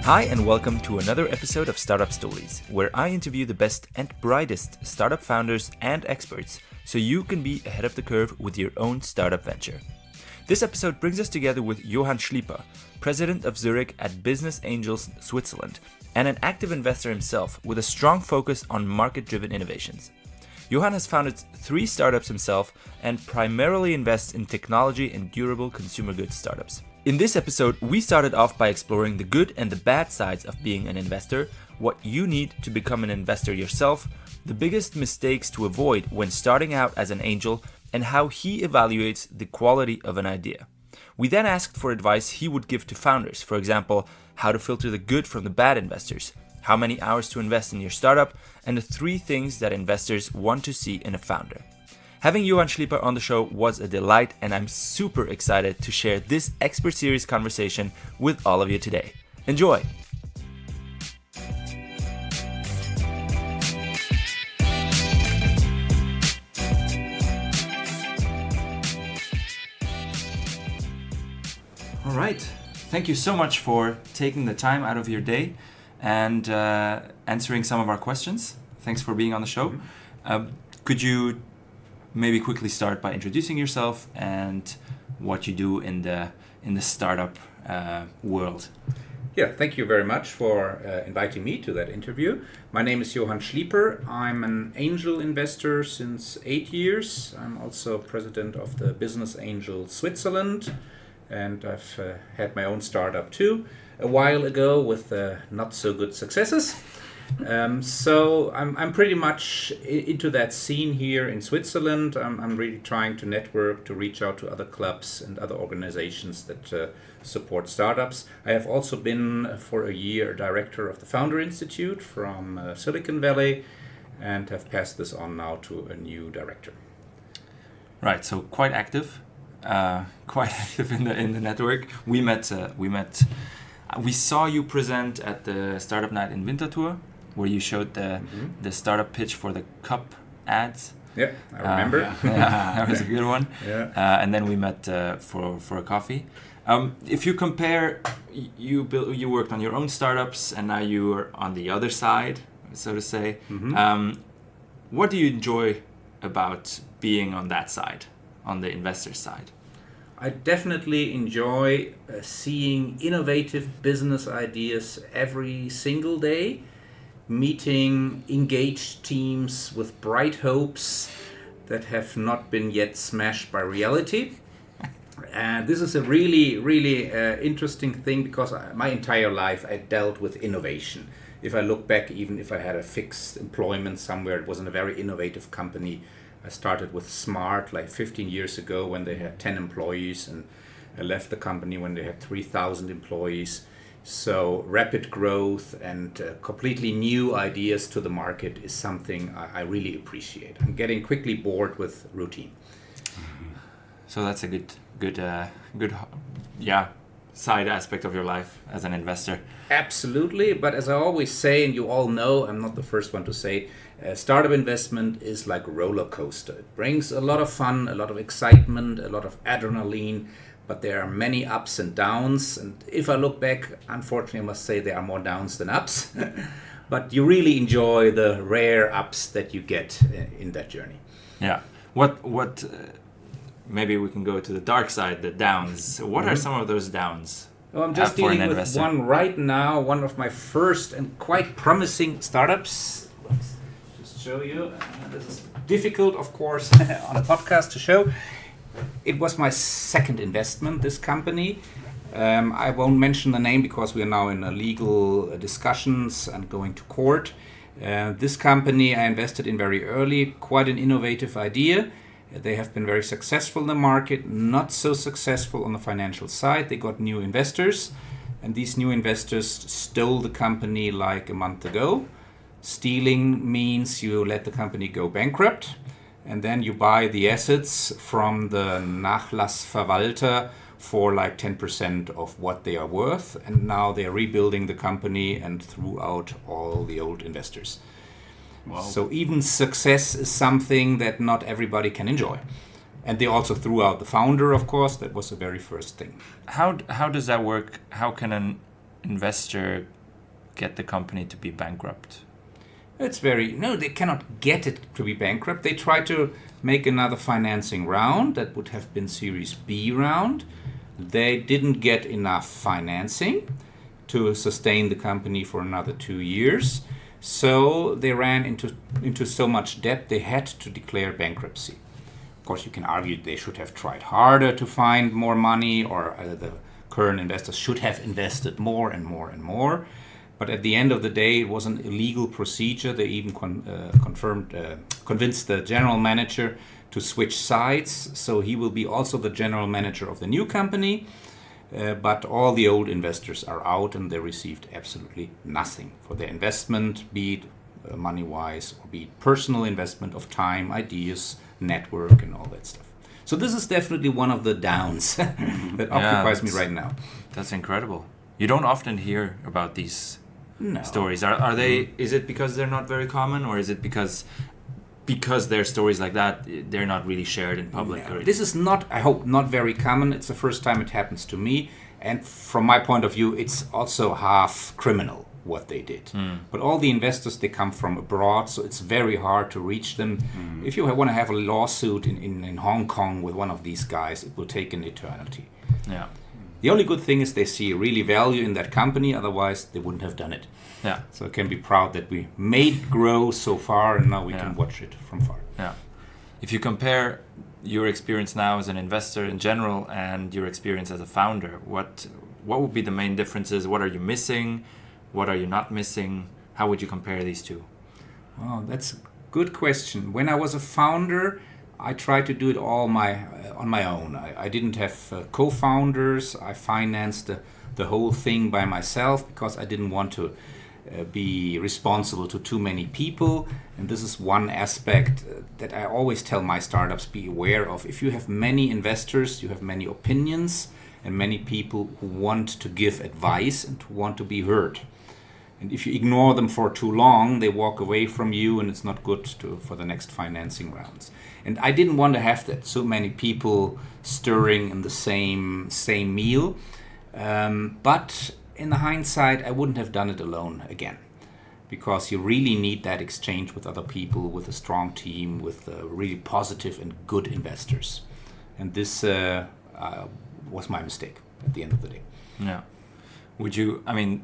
Hi and welcome to another episode of Startup Stories, where I interview the best and brightest startup founders and experts so you can be ahead of the curve with your own startup venture. This episode brings us together with Johann Schlieper, president of Zurich at Business Angels Switzerland, and an active investor himself with a strong focus on market-driven innovations. Johann has founded 3 startups himself and primarily invests in technology and durable consumer goods startups. In this episode, we started off by exploring the good and the bad sides of being an investor, what you need to become an investor yourself, the biggest mistakes to avoid when starting out as an angel, and how he evaluates the quality of an idea. We then asked for advice he would give to founders, for example, how to filter the good from the bad investors, how many hours to invest in your startup, and the 3 things that investors want to see in a founder. Having Johann Schlieper on the show was a delight, and I'm super excited to share this expert series conversation with all of you today. Enjoy! All right. Thank you so much for taking the time out of your day and answering some of our questions. Thanks for being on the show. Could you maybe quickly start by introducing yourself and what you do in the startup world? Yeah, thank you very much for inviting me to that interview. My name is Johann Schlieper. I'm an angel investor since 8 years. I'm also president of the Business Angels Switzerland, and I've had my own startup too a while ago with not so good successes. So I'm pretty much into that scene here in Switzerland. I'm really trying to network, to reach out to other clubs and other organizations that support startups. I have also been for a year director of the Founder Institute from Silicon Valley, and have passed this on now to a new director. Right, so quite active in the network. We saw you present at the Startup Night in Winterthur, where you showed the startup pitch for the cup ads. Yeah, I remember. Yeah, that was a good one. Yeah. And then we met for a coffee. If you compare, you worked on your own startups, and now you are on the other side, so to say. What do you enjoy about being on that side, on the investor side? I definitely enjoy seeing innovative business ideas every single day, meeting engaged teams with bright hopes that have not been yet smashed by reality. And this is a really, really interesting thing, because my entire life I dealt with innovation. If I look back, even if I had a fixed employment somewhere, it was in a very innovative company. I started with Smart like 15 years ago when they had 10 employees, and I left the company when they had 3,000 employees. So rapid growth and completely new ideas to the market is something I really appreciate. I'm getting quickly bored with routine. So that's a good side aspect of your life as an investor. Absolutely, but as I always say, and you all know, I'm not the first one to say, startup investment is like a roller coaster. It brings a lot of fun, a lot of excitement, a lot of adrenaline, but there are many ups and downs. And if I look back, unfortunately, I must say there are more downs than ups. But you really enjoy the rare ups that you get in that journey. Yeah. What? Maybe we can go to the dark side, the downs. What are some of those downs? Well, I'm just dealing with one right now, one of my first and quite promising startups. Let's just show you. This is difficult, of course, on a podcast to show. It was my second investment, this company. I won't mention the name because we are now in legal discussions and going to court. This company I invested in very early, quite an innovative idea. They have been very successful in the market, not so successful on the financial side. They got new investors, and these new investors stole the company like a month ago. Stealing means you let the company go bankrupt, and then you buy the assets from the Nachlassverwalter for like 10% of what they are worth, and now they're rebuilding the company and threw out all the old investors. Wow. So even success is something that not everybody can enjoy. And they also threw out the founder, of course. That was the very first thing. How does that work? How can an investor get the company to be bankrupt? They cannot get it to be bankrupt. They try to make another financing round. That would have been Series B round. They didn't get enough financing to sustain the company for another 2 years. So they ran into so much debt they had to declare bankruptcy. Of course, you can argue they should have tried harder to find more money, or the current investors should have invested more and more and more. But at the end of the day, it was an illegal procedure. They even convinced the general manager to switch sides. So he will be also the general manager of the new company. But all the old investors are out, and they received absolutely nothing for their investment, be it money-wise or be it personal investment of time, ideas, network, and all that stuff. So this is definitely one of the downs that occupies me right now. That's incredible. You don't often hear about these stories. Are they? Is it because they're not very common, or is it because they're stories like that, they're not really shared in public? No. This is not, I hope, not very common. It's the first time it happens to me, and from my point of view, it's also half criminal what they did. But all the investors, they come from abroad, so it's very hard to reach them. If you want to have a lawsuit in Hong Kong with one of these guys, it will take an eternity. Yeah. The only good thing is they see really value in that company, otherwise they wouldn't have done it. Yeah. So I can be proud that we made it grow so far, and now we can watch it from far. Yeah. If you compare your experience now as an investor in general and your experience as a founder, what would be the main differences? What are you missing? What are you not missing? How would you compare these two? Oh, that's a good question. When I was a founder, I tried to do it all on my own. I didn't have co-founders. I financed the whole thing by myself because I didn't want to be responsible to too many people. And this is one aspect that I always tell my startups, be aware of. If you have many investors, you have many opinions and many people who want to give advice and who want to be heard. And if you ignore them for too long, they walk away from you, and it's not good for the next financing rounds. And I didn't want to have that, so many people stirring in the same meal. But in the hindsight, I wouldn't have done it alone again, because you really need that exchange with other people, with a strong team, with really positive and good investors. And this was my mistake at the end of the day. Yeah.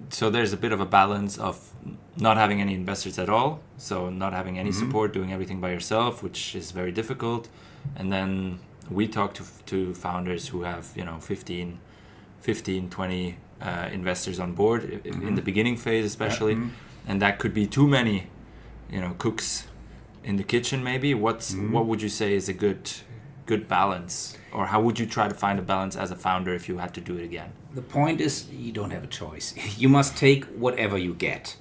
So there's a bit of a balance of not having any investors at all, so not having any support, doing everything by yourself, which is very difficult. And then we talk to founders who have 15, 20 investors on board in the beginning phase especially, and that could be too many cooks in the kitchen maybe. What would you say is a good balance, or how would you try to find a balance as a founder if you had to do it again? The point is, you don't have a choice. You must take whatever you get.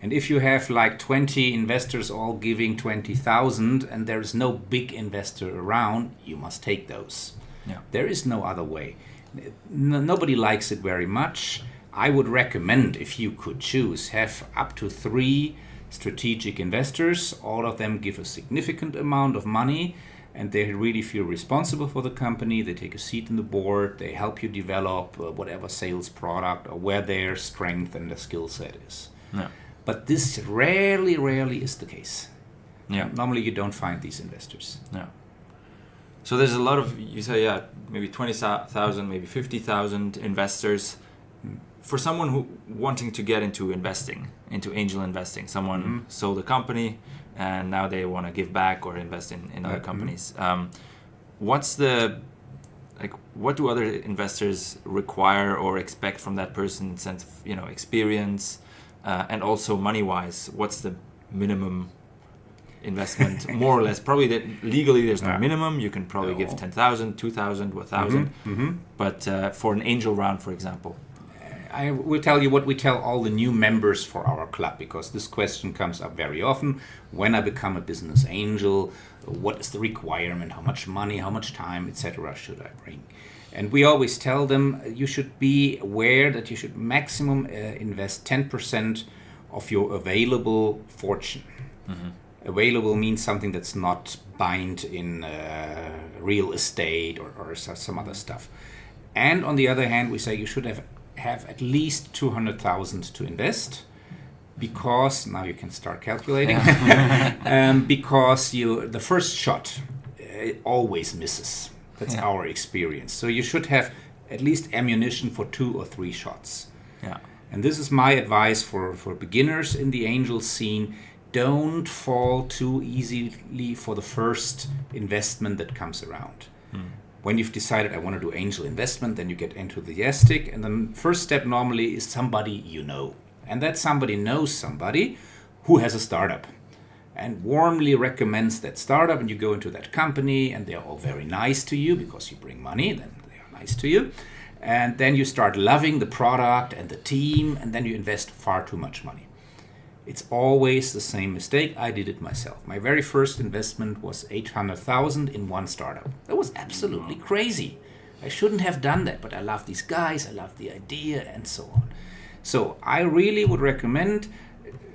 And if you have like 20 investors all giving 20,000 and there is no big investor around, you must take those. Yeah. There is no other way. Nobody likes it very much. I would recommend, if you could choose, have up to 3 strategic investors. All of them give a significant amount of money, and they really feel responsible for the company. They take a seat in the board. They help you develop whatever sales product or where their strength and their skill set is. Yeah. But this rarely is the case. Yeah. Normally you don't find these investors. Yeah. So there's a lot of, you say, maybe 20,000, maybe 50,000 investors. For someone who wanting to get into investing, into angel investing, someone sold a company and now they want to give back or invest in other companies. What do other investors require or expect from that person in sense of experience and also money-wise? What's the minimum investment, more or less? Probably legally there's no minimum. You can probably give 10,000, 2,000, 1,000. But for an angel round, for example, I will tell you what we tell all the new members for our club, because this question comes up very often. When I become a business angel, what is the requirement? How much money, how much time, etc. should I bring? And we always tell them you should be aware that you should maximum invest 10% of your available fortune. Available means something that's not bind in real estate or some other stuff. And on the other hand, we say you should have at least 200,000 to invest. because now you can start calculating. Because the first shot always misses. That's our experience. So you should have at least ammunition for 2 or 3 shots. Yeah. And this is my advice for beginners in the angel scene. Don't fall too easily for the first investment that comes around. When you've decided I want to do angel investment, then you get enthusiastic, and the first step normally is somebody you know. And that somebody knows somebody who has a startup and warmly recommends that startup, and you go into that company and they're all very nice to you because you bring money, then they are nice to you. And then you start loving the product and the team, and then you invest far too much money. It's always the same mistake. I did it myself. My very first investment was 800,000 in one startup. That was absolutely crazy. I shouldn't have done that, but I love these guys, I love the idea, and so on. So I really would recommend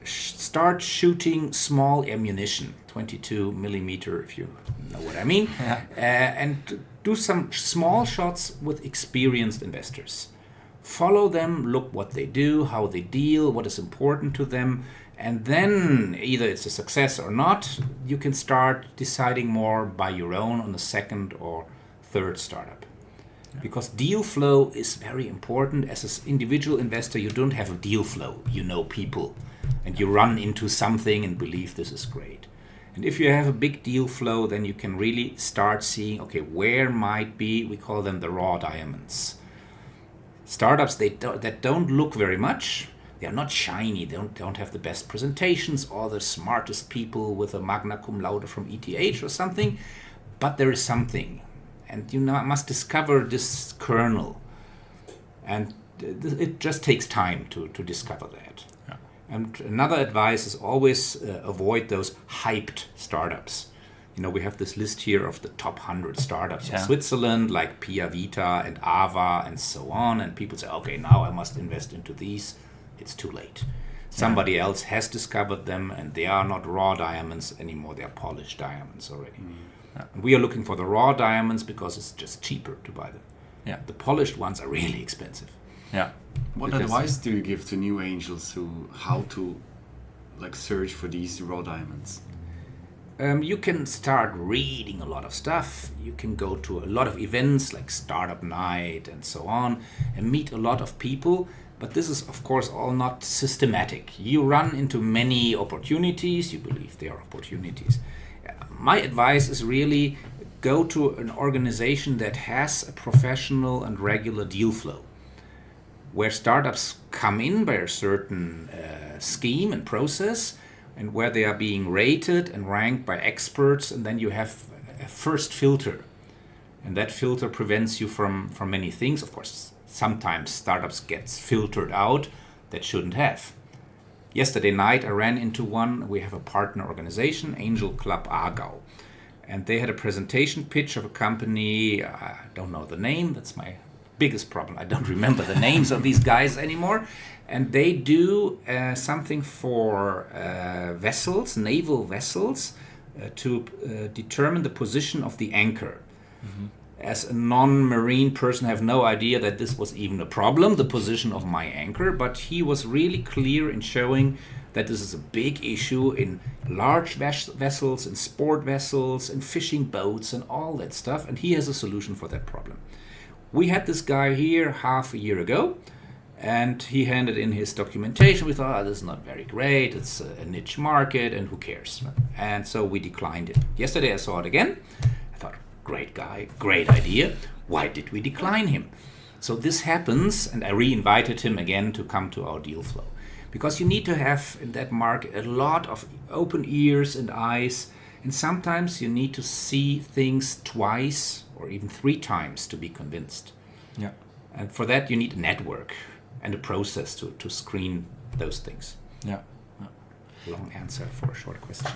start shooting small ammunition, 22 millimeter, if you know what I mean, and do some small shots with experienced investors. Follow them, look what they do, how they deal, what is important to them, and then either it's a success or not, you can start deciding more by your own on the second or third startup. Because deal flow is very important. As an individual investor, you don't have a deal flow. You know people, and you run into something and believe this is great. And if you have a big deal flow, then you can really start seeing, okay, where might be, we call them the raw diamonds. Startups that don't look very much, they are not shiny, they don't have the best presentations or the smartest people with a magna cum laude from ETH or something, but there is something. And you must discover this kernel. And it just takes time to discover that. Yeah. And another advice is always avoid those hyped startups. You know, we have this list here of the top 100 startups in Switzerland, like Pia Vita and Ava and so on. And people say, okay, now I must invest into these. It's too late. Somebody else has discovered them, and they are not raw diamonds anymore. They are polished diamonds already. And we are looking for the raw diamonds because it's just cheaper to buy them. Yeah. The polished ones are really expensive. Yeah. What advice do you give to new angels who how to search for these raw diamonds? You can start reading a lot of stuff. You can go to a lot of events like Startup Night and so on and meet a lot of people. But this is, of course, all not systematic. You run into many opportunities. You believe they are opportunities. My advice is really go to an organization that has a professional and regular deal flow, where startups come in by a certain scheme and process, and where they are being rated and ranked by experts, and then you have a first filter. And that filter prevents you from many things. Of course, sometimes startups get filtered out that shouldn't have. Yesterday night I ran into one. We have a partner organization, Angel Club Aargau. And they had a presentation pitch of a company, I don't know the name, that's my biggest problem. I don't remember the names of these guys anymore. And they do something for vessels, naval vessels, to determine the position of the anchor. Mm-hmm. As a non-marine person, I have no idea that this was even a problem, the position of my anchor, but he was really clear in showing that this is a big issue in large vessels, in sport vessels, in fishing boats and all that stuff, and he has a solution for that problem. We had this guy here half a year ago, and he handed in his documentation. We thought, this is not very great, it's a niche market, and who cares? And so we declined it. Yesterday I saw it again. I thought, great guy, great idea. Why did we decline him? So this happens, and I re-invited him again to come to our deal flow. Because you need to have in that market a lot of open ears and eyes, and sometimes you need to see things twice or even 3 times to be convinced. Yeah. And for that you need a network and a process to screen those things. Yeah. Long answer for a short question.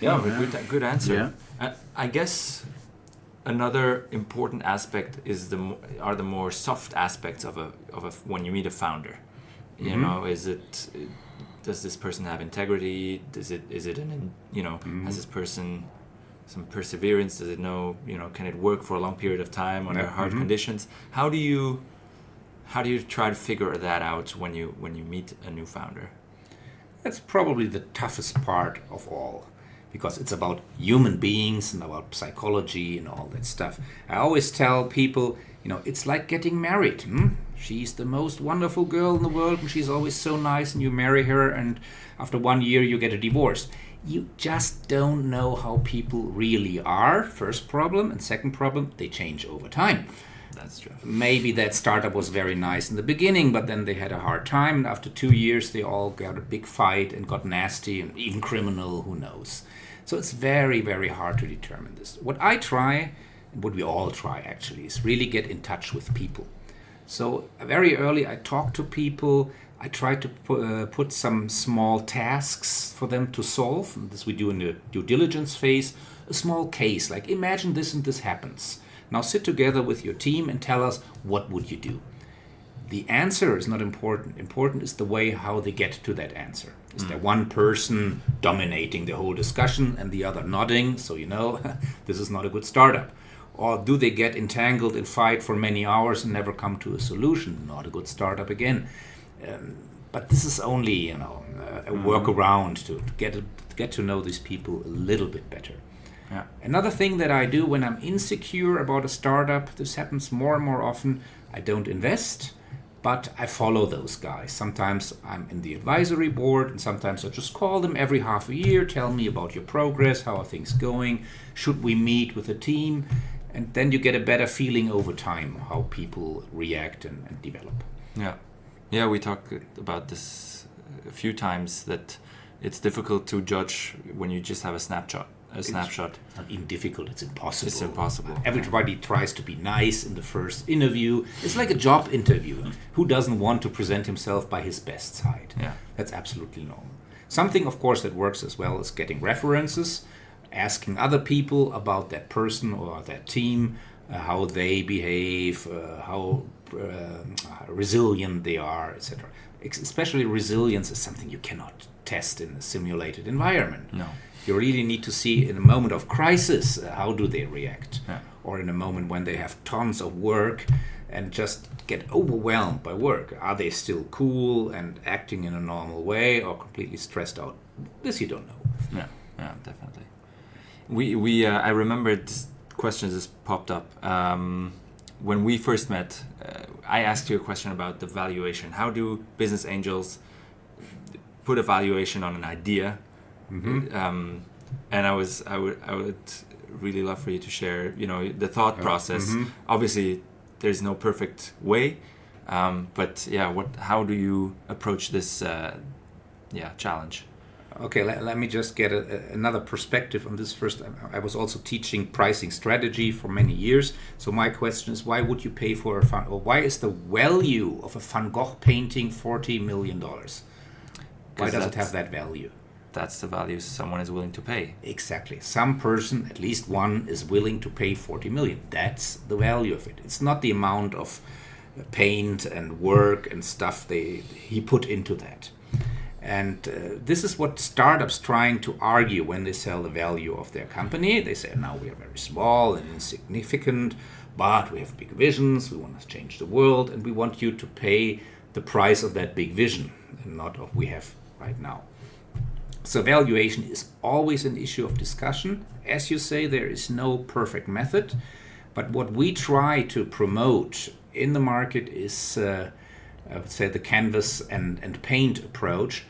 Yeah, good answer. Yeah. I guess another important aspect is the more soft aspects of a when you meet a founder. You know, does this person have integrity? Is it has this person some perseverance? Does it know, can it work for a long period of time under hard conditions? How do you try to figure that out when you meet a new founder? That's probably the toughest part of all, because it's about human beings and about psychology and all that stuff. I always tell people, it's like getting married. She's the most wonderful girl in the world, and she's always so nice, and you marry her, and after 1 year you get a divorce. You just don't know how people really are, first problem. And second problem, they change over time. That's true. Maybe that startup was very nice in the beginning, but then they had a hard time, and after 2 years they all got a big fight and got nasty and even criminal, who knows. So it's very, very hard to determine this. What I try, and what we all try actually, is really get in touch with people. So very early I talk to people. I try to put some small tasks for them to solve. And this we do in the due diligence phase. A small case, like imagine this and this happens. Now sit together with your team and tell us, what would you do? The answer is not important. Important is the way how they get to that answer. Is there one person dominating the whole discussion and the other nodding? So this is not a good startup. Or do they get entangled and fight for many hours and never come to a solution? Not a good startup again. But this is only, a workaround to get to know these people a little bit better. Yeah. Another thing that I do when I'm insecure about a startup, this happens more and more often, I don't invest, but I follow those guys. Sometimes I'm in the advisory board, and sometimes I just call them every half a year, tell me about your progress, how are things going, should we meet with a team, and then you get a better feeling over time how people react and develop. Yeah, we talked about this a few times, that it's difficult to judge when you just have a snapshot. It's not even difficult, it's impossible. It's impossible. Everybody tries to be nice in the first interview. It's like a job interview. Who doesn't want to present himself by his best side? Yeah. That's absolutely normal. Something, of course, that works as well is getting references, asking other people about that person or that team, how they behave, how resilient they are, etc. Especially resilience is something you cannot test in a simulated environment. No. You really need to see in a moment of crisis, how do they react? Yeah. Or in a moment when they have tons of work and just get overwhelmed by work. Are they still cool and acting in a normal way, or completely stressed out? This you don't know. Yeah, definitely. We I remember this question just popped up. When we first met, I asked you a question about the valuation. How do business angels put a valuation on an idea? Mm-hmm. And I would really love for you to share, the thought process. Mm-hmm. Obviously, there's no perfect way, but how do you approach this challenge? Okay, let me just get another perspective on this first. I was also teaching pricing strategy for many years. So my question is, why would you pay for why is the value of a Van Gogh painting $40 million? Why does it have that value? That's the value someone is willing to pay. Exactly. Some person, at least one, is willing to pay 40 million. That's the value of it. It's not the amount of paint and work and stuff he put into that. And this is what startups trying to argue when they sell the value of their company. They say, now we are very small and insignificant, but we have big visions, we want to change the world, and we want you to pay the price of that big vision and not what we have right now. So valuation is always an issue of discussion. As you say, there is no perfect method, but what we try to promote in the market is, I would say, the canvas and paint approach,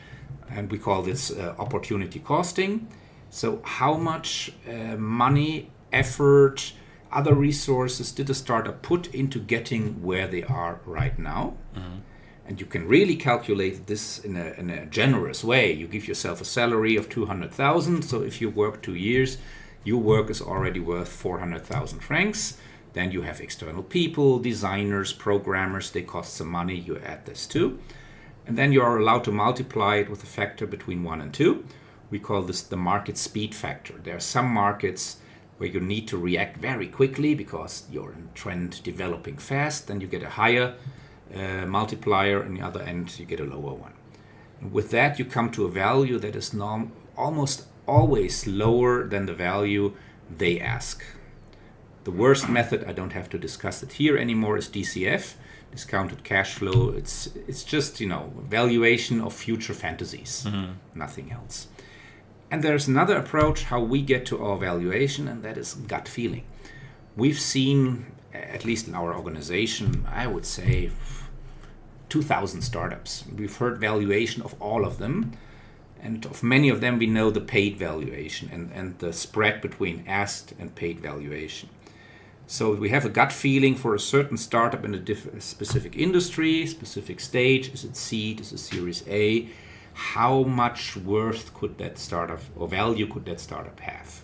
and we call this opportunity costing. So how much money, effort, other resources did a startup put into getting where they are right now? Mm-hmm. And you can really calculate this in a generous way. You give yourself a salary of 200,000. So if you work 2 years, your work is already worth 400,000 francs. Then you have external people, designers, programmers. They cost some money. You add this too. And then you are allowed to multiply it with a factor between 1 and 2. We call this the market speed factor. There are some markets where you need to react very quickly because you're in trend developing fast. Then you get a higher multiplier, and the other end you get a lower one. And with that you come to a value that is almost always lower than the value they ask. The worst method, I don't have to discuss it here anymore, is DCF. discounted cash flow. It's just, valuation of future fantasies, nothing else. And there's another approach how we get to our valuation, and that is gut feeling. We've seen, at least in our organization, I would say 2,000 startups. We've heard valuation of all of them, and of many of them we know the paid valuation and the spread between asked and paid valuation. So we have a gut feeling for a certain startup in a specific industry, specific stage. Is it seed? Is it Series A? How much worth could that startup or value could that startup have?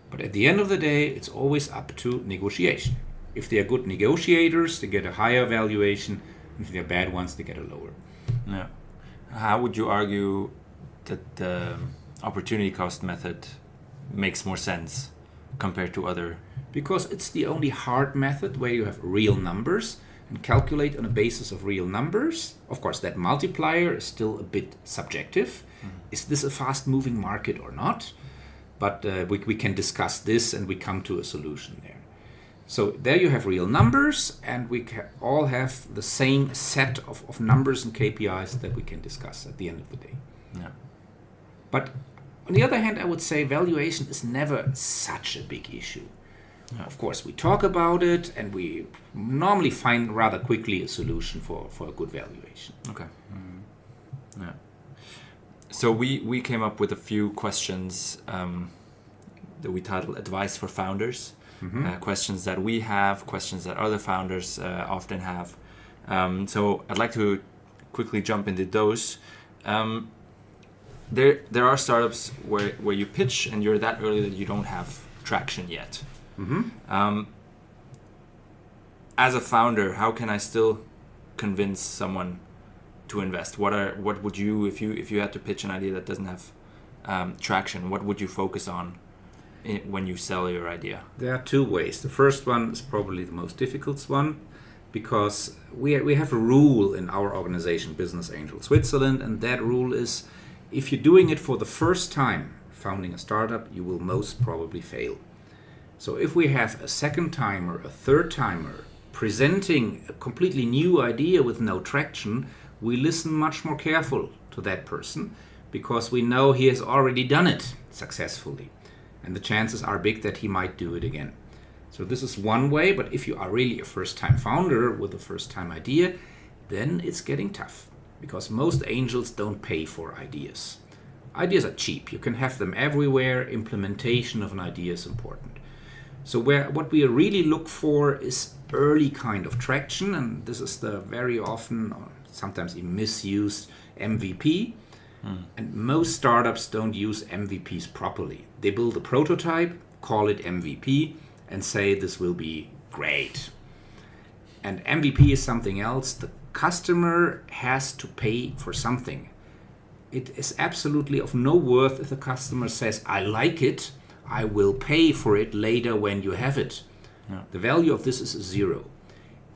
But at the end of the day, it's always up to negotiation. If they are good negotiators, they get a higher valuation. If they're bad ones, they get a lower. Yeah. How would you argue that the opportunity cost method makes more sense compared to other? Because it's the only hard method where you have real numbers and calculate on a basis of real numbers. Of course, that multiplier is still a bit subjective. Is this a fast-moving market or not? But we can discuss this and we come to a solution there. So there you have real numbers, and we all have the same set of numbers and KPIs that we can discuss at the end of the day. Yeah. But on the other hand, I would say valuation is never such a big issue. Yeah. Of course, we talk about it, and we normally find rather quickly a solution for a good valuation. Okay. Yeah. So we came up with a few questions that we titled Advice for Founders. Questions that we have, questions that other founders often have. So I'd like to quickly jump into those. There are startups where you pitch and you're that early that you don't have traction yet. As a founder, how can I still convince someone to invest? What would you, if you had to pitch an idea that doesn't have traction, what would you focus on when you sell your idea? There are two ways. The first one is probably the most difficult one, because we have a rule in our organization, Business Angel Switzerland, and that rule is if you're doing it for the first time, founding a startup, you will most probably fail. So if we have a second timer, a third timer, presenting a completely new idea with no traction, we listen much more careful to that person because we know he has already done it successfully. And the chances are big that he might do it again. So this is one way, but if you are really a first-time founder with a first-time idea, then it's getting tough because most angels don't pay for ideas. Ideas are cheap. You can have them everywhere. Implementation of an idea is important. So what we really look for is early kind of traction, and this is the very often, or sometimes even misused MVP. And most startups don't use MVPs properly. They build a prototype, call it MVP, and say this will be great. And MVP is something else. The customer has to pay for something. It is absolutely of no worth if the customer says, I like it, I will pay for it later when you have it. Yeah. The value of this is zero.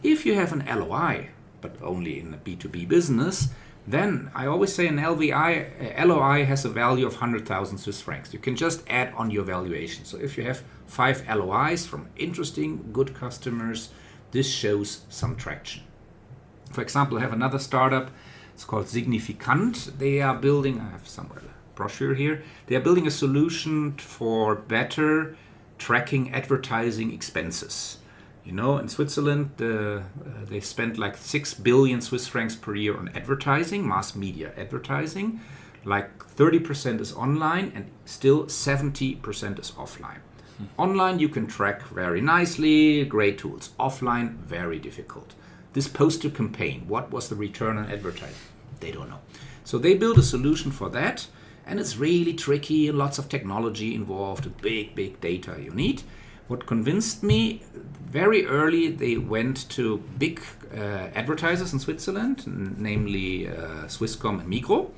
If you have an LOI, but only in a B2B business, then I always say an LOI has a value of 100,000 Swiss francs. You can just add on your valuation. So if you have 5 LOIs from interesting, good customers, this shows some traction. For example, I have another startup. It's called Significant. They are building, I have somewhere a brochure here. They are building a solution for better tracking advertising expenses. You know, in Switzerland, they spend like 6 billion Swiss francs per year on advertising, mass media advertising. Like 30% is online and still 70% is offline. Online, you can track very nicely, great tools. Offline, very difficult. This poster campaign, what was the return on advertising? They don't know. So they build a solution for that, and it's really tricky and lots of technology involved, big data you need. What convinced me, very early they went to big advertisers in Switzerland, namely Swisscom and Migros,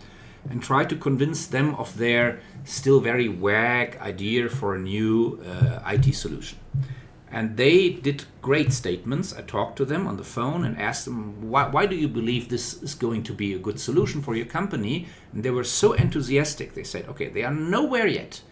and tried to convince them of their still very vague idea for a new IT solution. And they did great statements. I talked to them on the phone and asked them, why do you believe this is going to be a good solution for your company? And they were so enthusiastic. They said, okay, they are nowhere yet.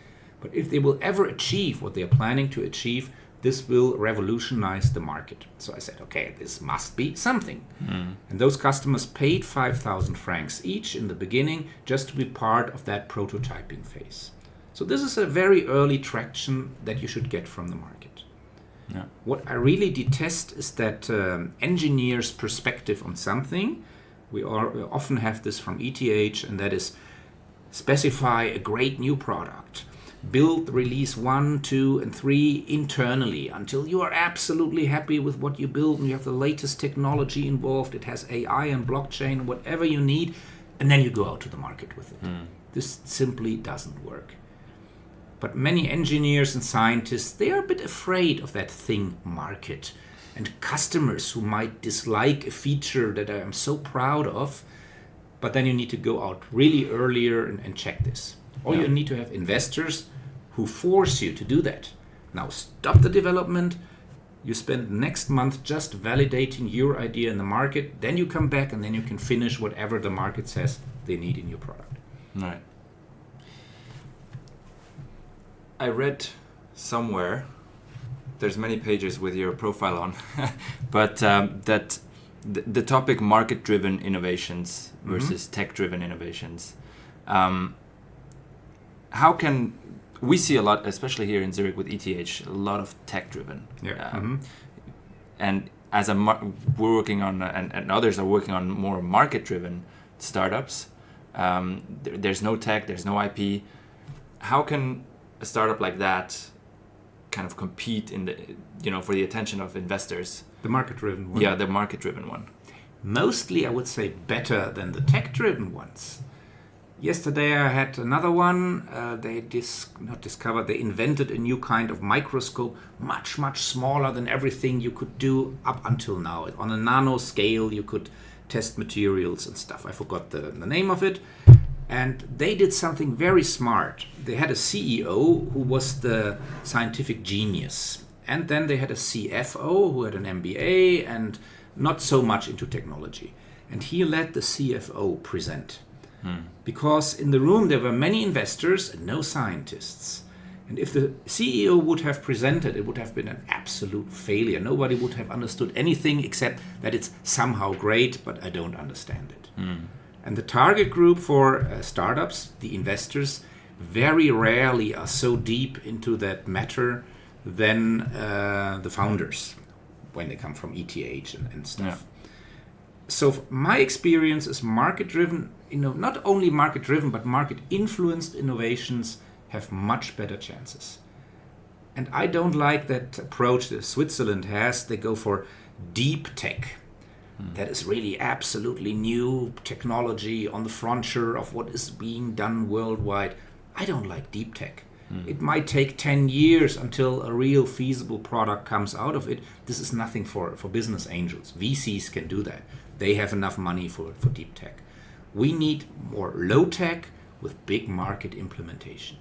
But if they will ever achieve what they are planning to achieve, this will revolutionize the market. So I said, okay, this must be something. And those customers paid 5,000 francs each in the beginning just to be part of that prototyping phase. So this is a very early traction that you should get from the market. Yeah. What I really detest is that engineer's perspective on something. We often have this from ETH, and that is specify a great new product. Build release 1, 2, and 3 internally until you are absolutely happy with what you build and you have the latest technology involved. It has AI and blockchain, whatever you need, and then you go out to the market with it. This simply doesn't work. But many engineers and scientists, they are a bit afraid of that thing market and customers who might dislike a feature that I am so proud of. But then you need to go out really earlier and check this. Or you need to have investors who force you to do that. Now stop the development. You spend next month just validating your idea in the market. Then you come back and then you can finish whatever the market says they need in your product. Right. I read somewhere, there's many pages with your profile on, but that the topic market-driven innovations versus tech-driven innovations. How can we see a lot, especially here in Zurich with ETH, a lot of tech-driven, and as we're working on, and others are working on more market-driven startups. There's no tech, there's no IP. How can a startup like that kind of compete in the, for the attention of investors? The market-driven one. Yeah, the market-driven one. Mostly, I would say, better than the tech-driven ones. Yesterday I had another one. They invented a new kind of microscope, much, much smaller than everything you could do up until now. On a nano scale, you could test materials and stuff. I forgot the name of it. And they did something very smart. They had a CEO who was the scientific genius. And then they had a CFO who had an MBA and not so much into technology. And he let the CFO present. Because in the room there were many investors and no scientists. And if the CEO would have presented, it would have been an absolute failure. Nobody would have understood anything except that it's somehow great, but I don't understand it. And the target group for startups, the investors, very rarely are so deep into that matter than the founders when they come from ETH and stuff. Yeah. So my experience is market-driven, not only market-driven, but market-influenced innovations have much better chances. And I don't like that approach that Switzerland has. They go for deep tech. That is really absolutely new technology on the frontier of what is being done worldwide. I don't like deep tech. It might take 10 years until a real feasible product comes out of it. This is nothing for business angels. VCs can do that. They have enough money for deep tech. We need more low tech with big market implementation.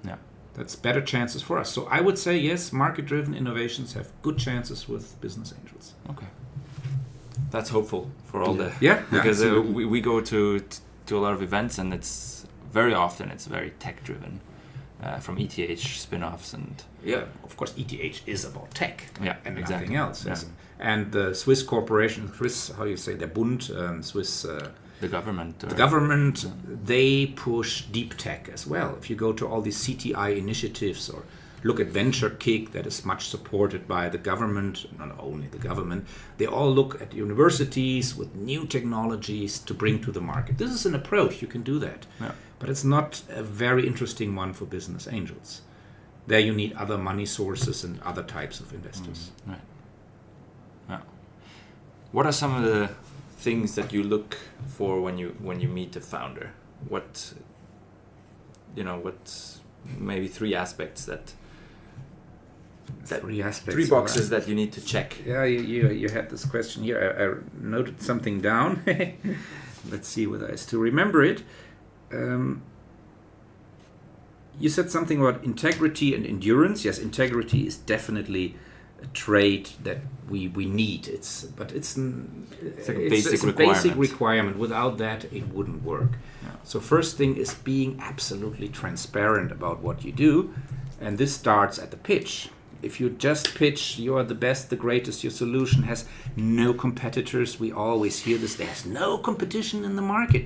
Yeah, that's better chances for us. So I would say yes, market-driven innovations have good chances with business angels. Okay. That's hopeful for all the because we go to a lot of events and it's very very tech driven from ETH spin-offs and of course ETH is about tech and exactly. Nothing else. And the Swiss corporation, the Bund, Swiss the government they push deep tech as well. If you go to all these CTI initiatives or look at Venture Kick, that is much supported by the government, not only the government. They all look at universities with new technologies to bring to the market. This is an approach, you can do that. Yeah. But it's not a very interesting one for business angels. There you need other money sources and other types of investors. Right. Yeah. What are some of the things that you look for when you meet a founder? What maybe three aspects that three boxes that you need to check. Yeah, you had this question here. I noted something down. Let's see whether I still remember it. You said something about integrity and endurance. Yes, integrity is definitely a trait that we need. It's a basic requirement. Without that, it wouldn't work. Yeah. So first thing is being absolutely transparent about what you do. And this starts at the pitch. If you just pitch, you are the best, the greatest, your solution has no competitors. We always hear this, there's no competition in the market.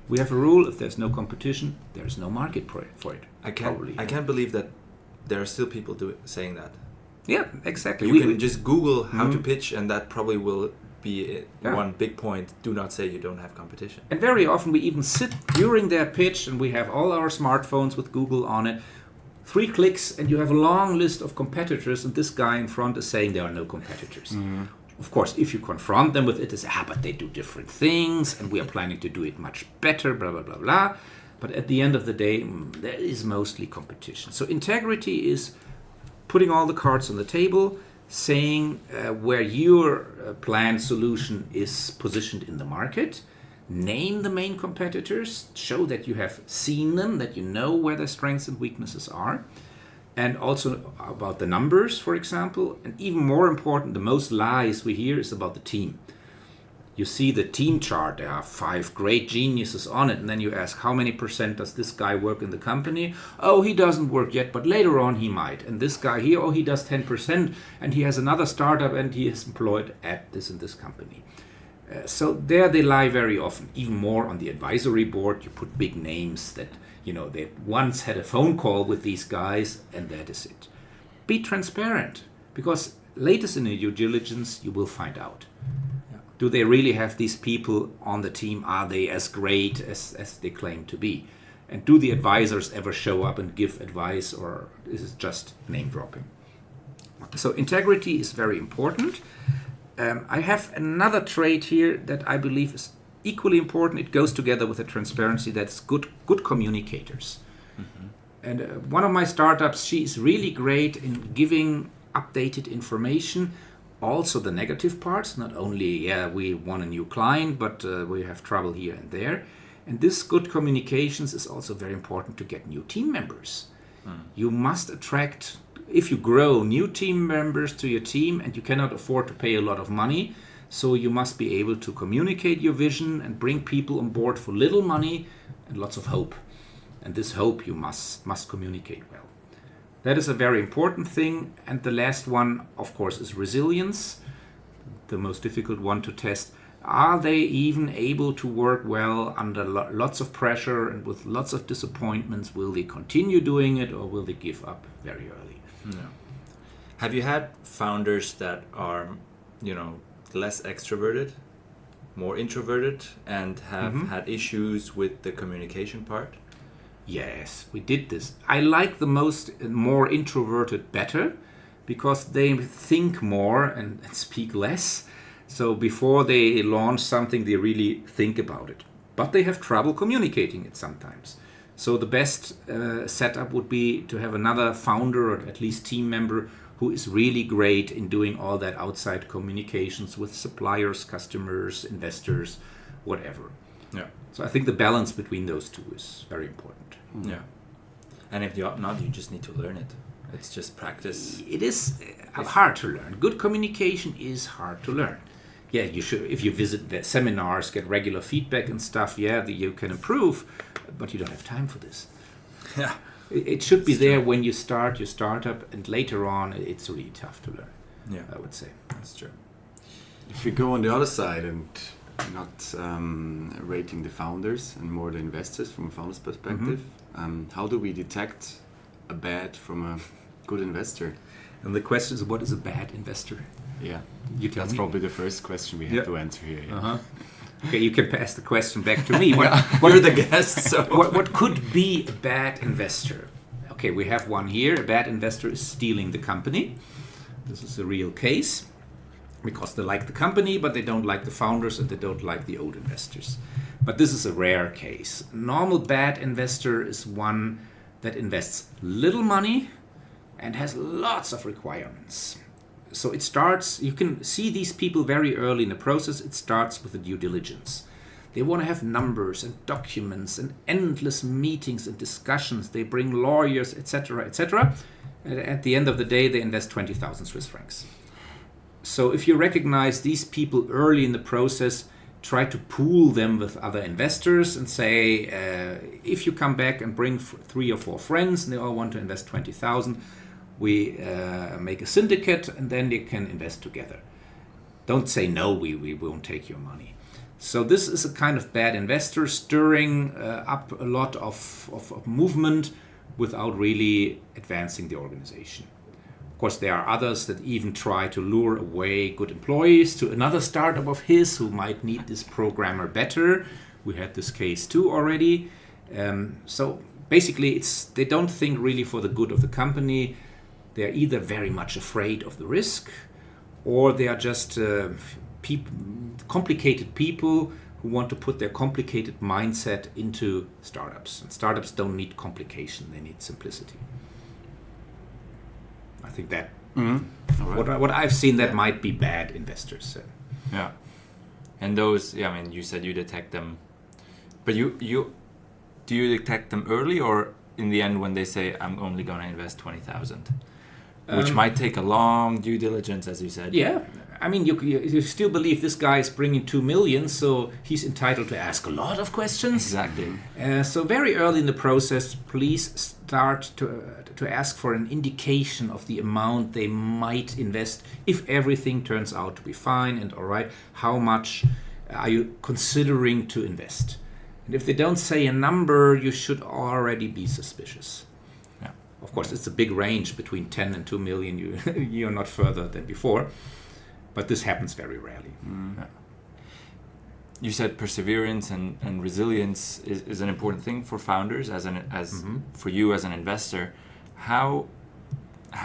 We have a rule, if there's no competition, there's no market for it. I can't believe that there are still people saying that. Yeah, exactly. You can just Google how to pitch, and that probably will be one big point. Do not say you don't have competition. And very often we even sit during their pitch, and we have all our smartphones with Google on it. 3 clicks, and you have a long list of competitors, and this guy in front is saying there are no competitors. Of course, if you confront them with it, they say, but they do different things, and we are planning to do it much better, blah, blah, blah, blah. But at the end of the day, there is mostly competition. So integrity is putting all the cards on the table, saying where your planned solution is positioned in the market, name the main competitors, show that you have seen them, that you know where their strengths and weaknesses are, and also about the numbers, for example. And even more important, the most lies we hear is about the team. You see the team chart, there are 5 great geniuses on it, and then you ask, how many % does this guy work in the company? Oh, he doesn't work yet, but later on he might. And this guy here, he does 10%, and he has another startup, and he is employed at this and this company. So there they lie very often. Even more on the advisory board, you put big names that, they once had a phone call with these guys, and that is it. Be transparent, because latest in your due diligence, you will find out. Do they really have these people on the team? Are they as great as they claim to be? And do the advisors ever show up and give advice, or is it just name dropping? So integrity is very important. I have another trait here that I believe is equally important. It goes together with the transparency. That's good communicators. And one of my startups, she is really great in giving updated information. Also the negative parts, not only, we won a new client, but we have trouble here and there. And this good communications is also very important to get new team members. You must attract, if you grow, new team members to your team, and you cannot afford to pay a lot of money. So you must be able to communicate your vision and bring people on board for little money and lots of hope. And this hope you must communicate well. That is a very important thing. And the last one, of course, is resilience, the most difficult one to test. Are they even able to work well under lots of pressure and with lots of disappointments? Will they continue doing it, or will they give up very early? No. Have you had founders that are, less extroverted, more introverted, and have had issues with the communication part? Yes, we did this. I like the more introverted better, because they think more and speak less. So before they launch something, they really think about it. But they have trouble communicating it sometimes. So the best setup would be to have another founder, or at least team member, who is really great in doing all that outside communications with suppliers, customers, investors, whatever. Yeah. So I think the balance between those two is very important. Yeah. And if you're not, you just need to learn it. It's just practice. It is hard to learn. Good communication is hard to learn. Yeah, you should. If you visit the seminars, get regular feedback and stuff, you can improve, but you don't have time for this. Yeah. It should be there when you start your startup, and later on, it's really tough to learn. Yeah, I would say. That's true. If we go on the other side and not rating the founders and more the investors from a founder's perspective, how do we detect a bad from a good investor? And the question is, what is a bad investor? Yeah, that's probably the first question we have to answer here. Yeah. Okay, you can pass the question back to me. You're the guest. So what could be a bad investor? Okay, we have one here. A bad investor is stealing the company. This is a real case, because they like the company, but they don't like the founders, and they don't like the old investors. But this is a rare case. A normal bad investor is one that invests little money and has lots of requirements. So it starts, you can see these people very early in the process. It starts with the due diligence. They want to have numbers and documents and endless meetings and discussions. They bring lawyers, etc., etc. And at the end of the day, they invest 20,000 Swiss francs. So if you recognize these people early in the process, try to pool them with other investors and say, if you come back and bring 3 or 4 friends and they all want to invest 20,000, we make a syndicate, and then they can invest together. Don't say no, we won't take your money. So this is a kind of bad investor stirring up a lot of movement without really advancing the organization. Of course, there are others that even try to lure away good employees to another startup of his who might need this programmer better. We had this case too already. So basically, they don't think really for the good of the company. They're either very much afraid of the risk, or they are just complicated people who want to put their complicated mindset into startups. And startups don't need complication, they need simplicity. I think that what I've seen that might be bad investors. Yeah. And those, I mean, you said you detect them, but do you detect them early, or in the end when they say I'm only going to invest 20,000, which might take a long due diligence, as you said. Yeah, I mean, you still believe this guy is bringing 2 million, so he's entitled to ask a lot of questions. Exactly. So very early in the process, please start to ask for an indication of the amount they might invest if everything turns out to be fine and all right. How much are you considering to invest? And if they don't say a number, you should already be suspicious. Yeah. Of course, it's a big range between 10 and 2 million. You're not further than before. But this happens very rarely. Yeah. You said perseverance and resilience is an important thing for founders, for you as an investor. How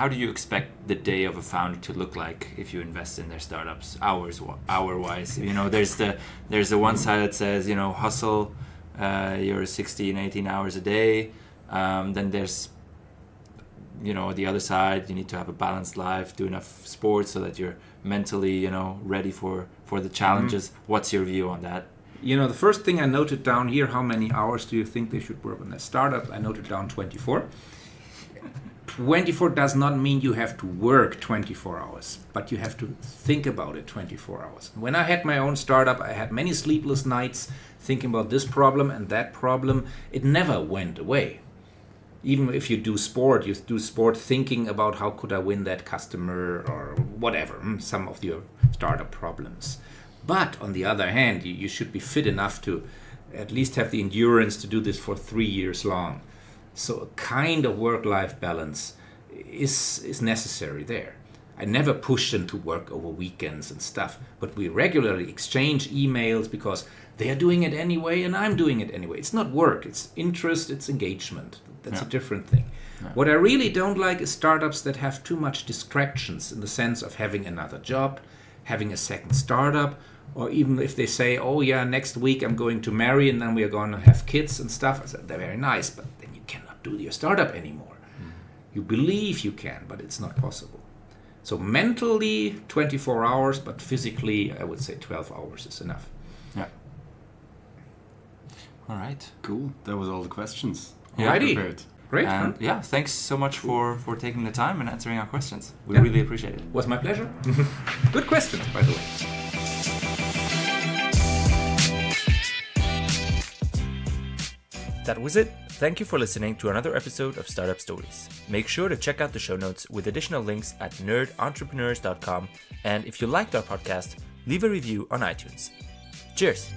do you expect the day of a founder to look like if you invest in their startups, hour-wise? You know, there's the one side that says, you know, hustle your 16, 18 hours a day. Then there's, you know, the other side, you need to have a balanced life, do enough sports so that you're mentally, you know, ready for the challenges. What's your view on that? You know, the first thing I noted down here, how many hours do you think they should work on their startup? I noted down 24. 24 does not mean you have to work 24 hours, but you have to think about it 24 hours. When I had my own startup, I had many sleepless nights thinking about this problem and that problem. It never went away. Even if you do sport thinking about how could I win that customer or whatever, some of your startup problems. But on the other hand, you should be fit enough to at least have the endurance to do this for 3 years long. So a kind of work-life balance is necessary there. I never push them to work over weekends and stuff, but we regularly exchange emails because they are doing it anyway and I'm doing it anyway. It's not work, it's interest, it's engagement. That's a different thing. Yeah. What I really don't like is startups that have too much distractions in the sense of having another job, having a second startup, or even if they say, oh yeah, next week I'm going to marry and then we are going to have kids and stuff. I said, they're very nice, but then you cannot do your startup anymore. You believe you can, but it's not possible. So mentally 24 hours, but physically I would say 12 hours is enough. Yeah. All right. Cool. That was all the questions. Alrighty. Great. And yeah, thanks so much for taking the time and answering our questions. We really appreciate it. Was my pleasure. Good questions, by the way. That was it. Thank you for listening to another episode of Startup Stories. Make sure to check out the show notes with additional links at nerdentrepreneurs.com. And if you liked our podcast, leave a review on iTunes. Cheers.